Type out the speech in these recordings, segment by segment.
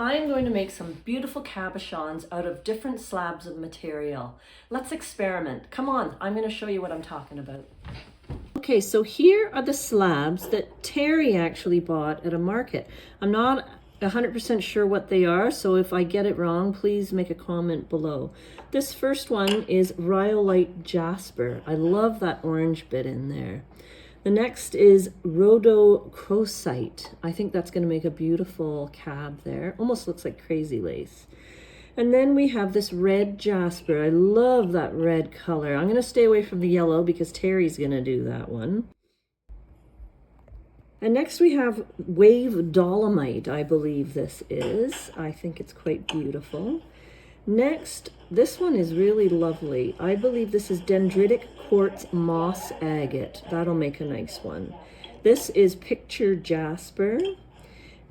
I'm going to make some beautiful cabochons out of different slabs of material. Let's experiment. Come on, I'm going to show you what I'm talking about. Okay, so here are the slabs that Terry actually bought at a market. I'm not 100% sure what they are, so if I get it wrong, please make a comment below. This first one is rhyolite jasper. I love that orange bit in there. The next is rhodochrosite. I think that's going to make a beautiful cab there. Almost looks like crazy lace. And then we have this red jasper. I love that red color. I'm going to stay away from the yellow because Terry's going to do that one. And next we have wave dolomite, I believe this is. I think it's quite beautiful. Next, this one is really lovely. I believe this is dendritic quartz moss agate. That'll make a nice one. This is picture jasper.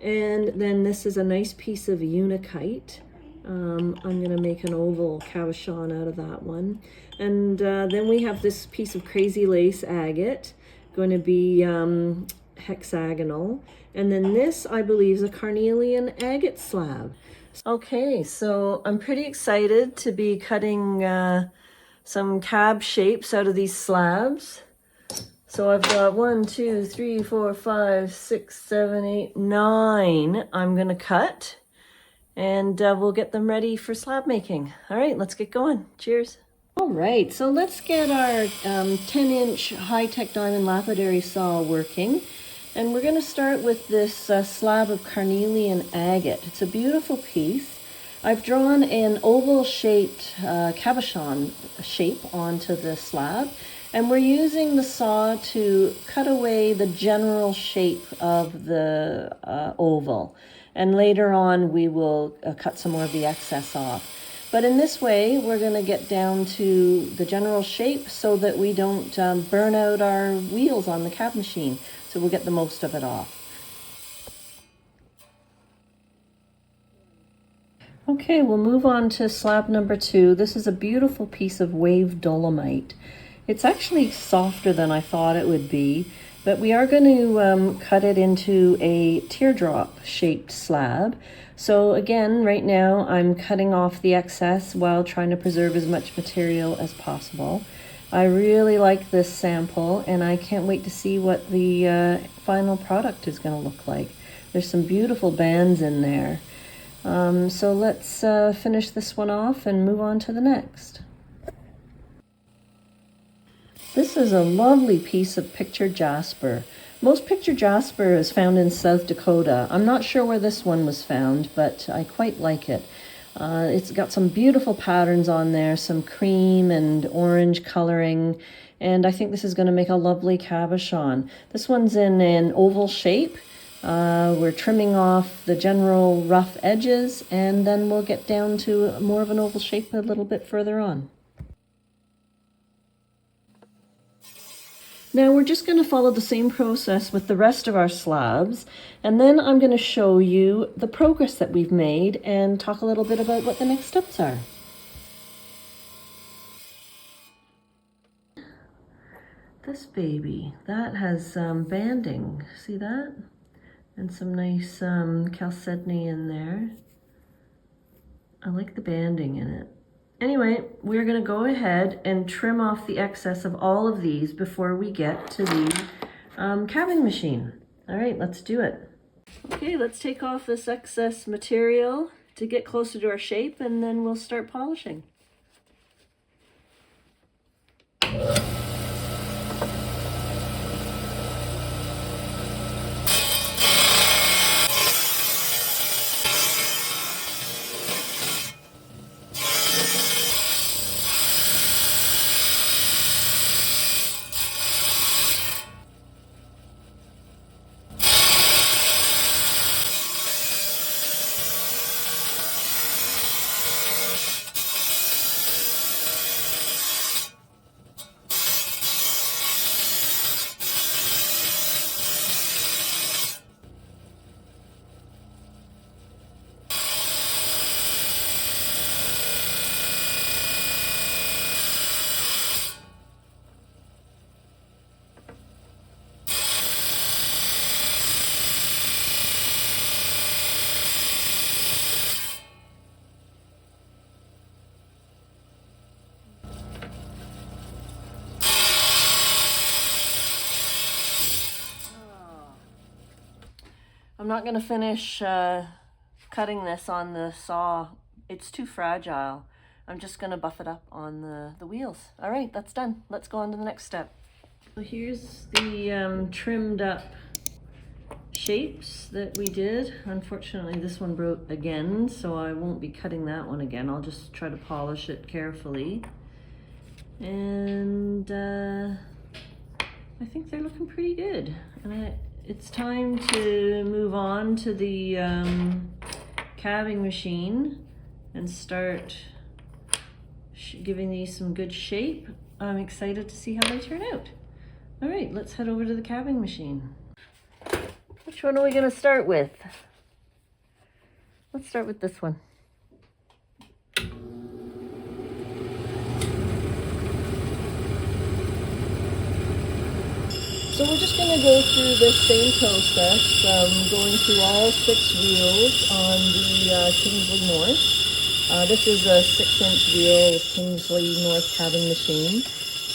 And then this is a nice piece of unakite. I'm going to make an oval cabochon out of that one. And then we have this piece of crazy lace agate, going to be hexagonal. And then this, I believe, is a carnelian agate slab. Okay, so I'm pretty excited to be cutting some cab shapes out of these slabs. So I've got 1, 2, 3, 4, 5, 6, 7, 8, 9 I'm going to cut. And we'll get them ready for slab making. All right, let's get going. Cheers. All right, so let's get our 10-inch high-tech diamond lapidary saw working. And we're going to start with this slab of carnelian agate. It's a beautiful piece. I've drawn an oval-shaped cabochon shape onto the slab. And we're using the saw to cut away the general shape of the oval. And later on, we will cut some more of the excess off. But in this way, we're going to get down to the general shape so that we don't burn out our wheels on the cab machine. So we'll get the most of it off. Okay, we'll move on to slab number 2. This is a beautiful piece of wave dolomite. It's actually softer than I thought it would be, but we are going to cut it into a teardrop shaped slab. So again, right now I'm cutting off the excess while trying to preserve as much material as possible. I really like this sample and I can't wait to see what the final product is going to look like. There's some beautiful bands in there. So let's finish this one off and move on to the next. This is a lovely piece of picture jasper. Most picture jasper is found in South Dakota. I'm not sure where this one was found, but I quite like it. It's got some beautiful patterns on there, some cream and orange coloring, and I think this is going to make a lovely cabochon. This one's in an oval shape. We're trimming off the general rough edges, and then we'll get down to more of an oval shape a little bit further on. Now we're just going to follow the same process with the rest of our slabs, and then I'm going to show you the progress that we've made and talk a little bit about what the next steps are. This baby, that has banding, see that? And some nice chalcedony in there. I like the banding in it. Anyway, we're going to go ahead and trim off the excess of all of these before we get to the cabbing machine. All right, let's do it. Okay, let's take off this excess material to get closer to our shape, and then we'll start polishing. I'm not gonna finish cutting this on the saw. It's too fragile. I'm just gonna buff it up on the wheels. All right, that's done. Let's go on to the next step. So here's the trimmed up shapes that we did. Unfortunately, this one broke again, so I won't be cutting that one again. I'll just try to polish it carefully. And I think they're looking pretty good. And it's time to move on to the cabbing machine and start giving these some good shape. I'm excited to see how they turn out. All right, let's head over to the cabbing machine. Which one are we gonna start with? Let's start with this one. So we're just going to go through this same process, going through all 6 wheels on the Kingsley North. This is a 6-inch wheel Kingsley North cabbing machine.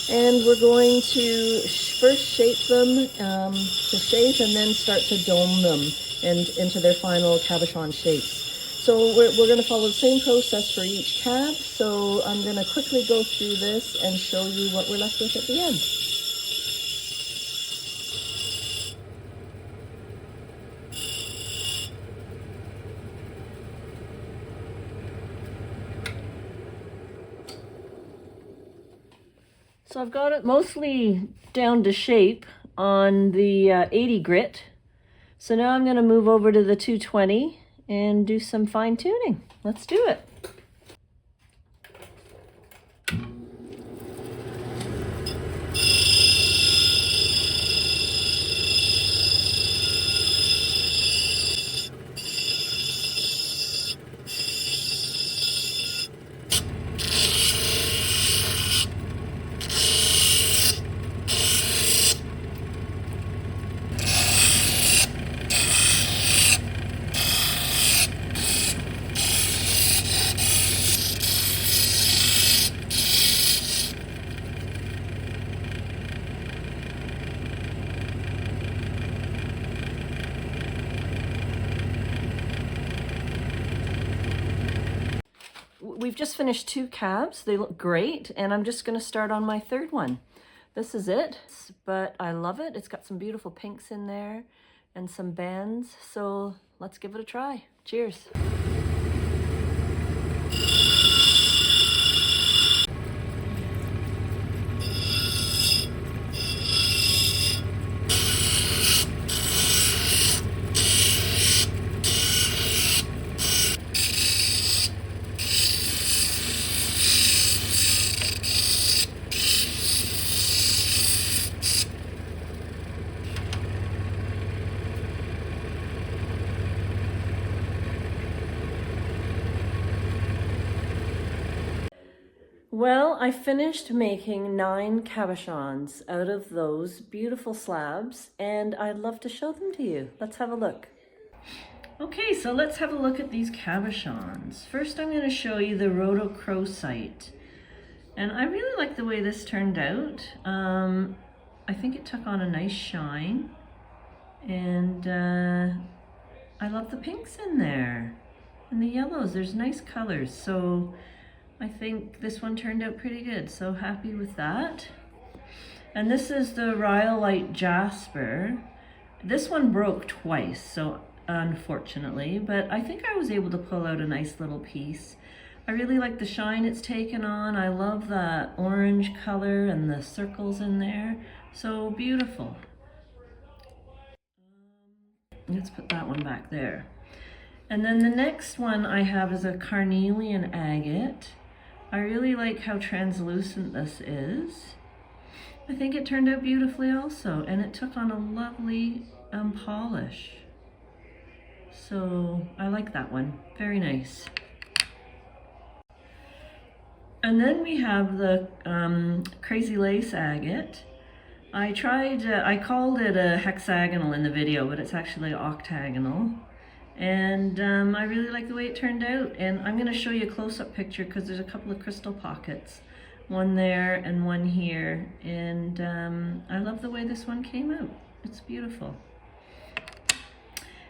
And we're going to first shape them to shape and then start to dome them and into their final cabochon shapes. So we're going to follow the same process for each cab. So I'm going to quickly go through this and show you what we're left with at the end. So I've got it mostly down to shape on the 80 grit. So now I'm going to move over to the 220 and do some fine tuning. Let's do it. We've just finished 2 cabs. They look great, and I'm just going to start on my 3rd one. This is it, but I love it. It's got some beautiful pinks in there and some bands, so let's give it a try. Cheers. Well, I finished making 9 cabochons out of those beautiful slabs, and I'd love to show them to you. Let's have a look. Okay, so let's have a look at these cabochons. First, I'm going to show you the rhodochrosite. And I really like the way this turned out. I think it took on a nice shine, and I love the pinks in there and the yellows. There's nice colors, so I think this one turned out pretty good, so happy with that. And this is the rhyolite jasper. This one broke twice, so unfortunately, but I think I was able to pull out a nice little piece. I really like the shine it's taken on. I love the orange color and the circles in there. So beautiful. Let's put that one back there. And then the next one I have is a carnelian agate. I really like how translucent this is. I think it turned out beautifully also, and it took on a lovely polish. So I like that one, very nice. And then we have the crazy lace agate. I called it a hexagonal in the video, but it's actually octagonal. And I really like the way it turned out. And I'm going to show you a close-up picture because there's a couple of crystal pockets. One there and one here. And I love the way this one came out. It's beautiful.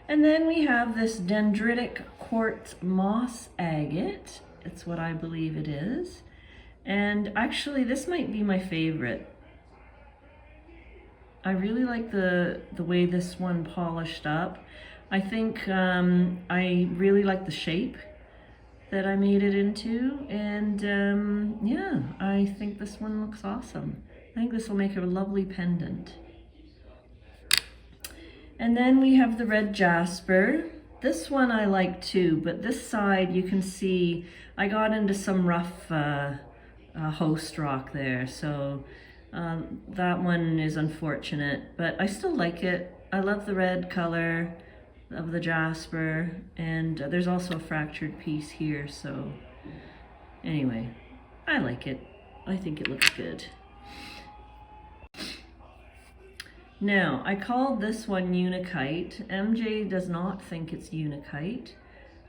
And then we have this dendritic quartz moss agate. It's what I believe it is. And actually this might be my favorite. I really like the way this one polished up. I think I really like the shape that I made it into, and yeah, I think this one looks awesome. I think this will make a lovely pendant. And then we have the red jasper. This one I like too, but this side you can see I got into some rough host rock there, so that one is unfortunate, but I still like it. I love the red color of the jasper, and there's also a fractured piece here, so anyway, I like it. I think it looks good. Now, I called this one Unikite. MJ does not think it's Unikite.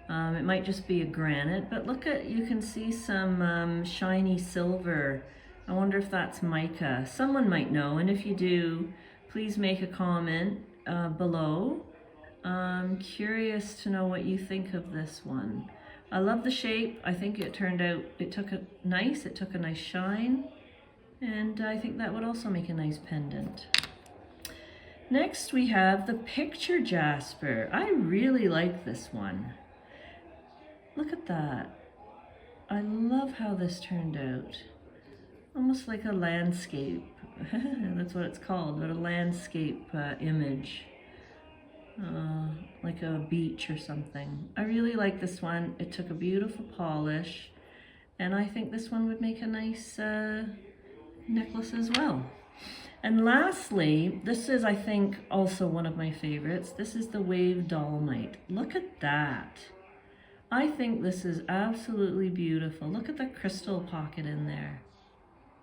It might just be a granite, but look at, you can see some shiny silver. I wonder if that's mica. Someone might know, and if you do, please make a comment below. I'm curious to know what you think of this one. I love the shape. I think it turned out, it took a nice shine, and I think that would also make a nice pendant. Next we have the picture jasper. I really like this one. Look at that. I love how this turned out. Almost like a landscape. That's what it's called, but a landscape image. Like a beach or something. I really like this one. It took a beautiful polish, and I think this one would make a nice necklace as well. And lastly, this is, I think, also one of my favorites. This is the wave dolomite. Look at that. I think this is absolutely beautiful. Look at the crystal pocket in there.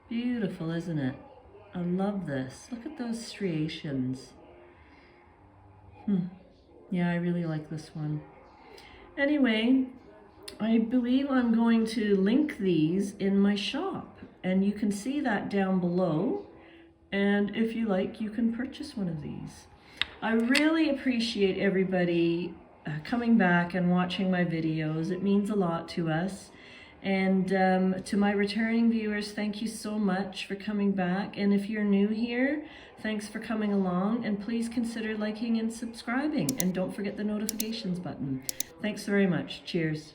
Beautiful, isn't it? I love this. Look at those striations. Yeah, I really like this one. Anyway, I believe I'm going to link these in my shop, and you can see that down below. And if you like, you can purchase one of these. I really appreciate everybody coming back and watching my videos. It means a lot to us. And to my returning viewers, thank you so much for coming back. And if you're new here, thanks for coming along. And please consider liking and subscribing. And don't forget the notifications button. Thanks very much. Cheers.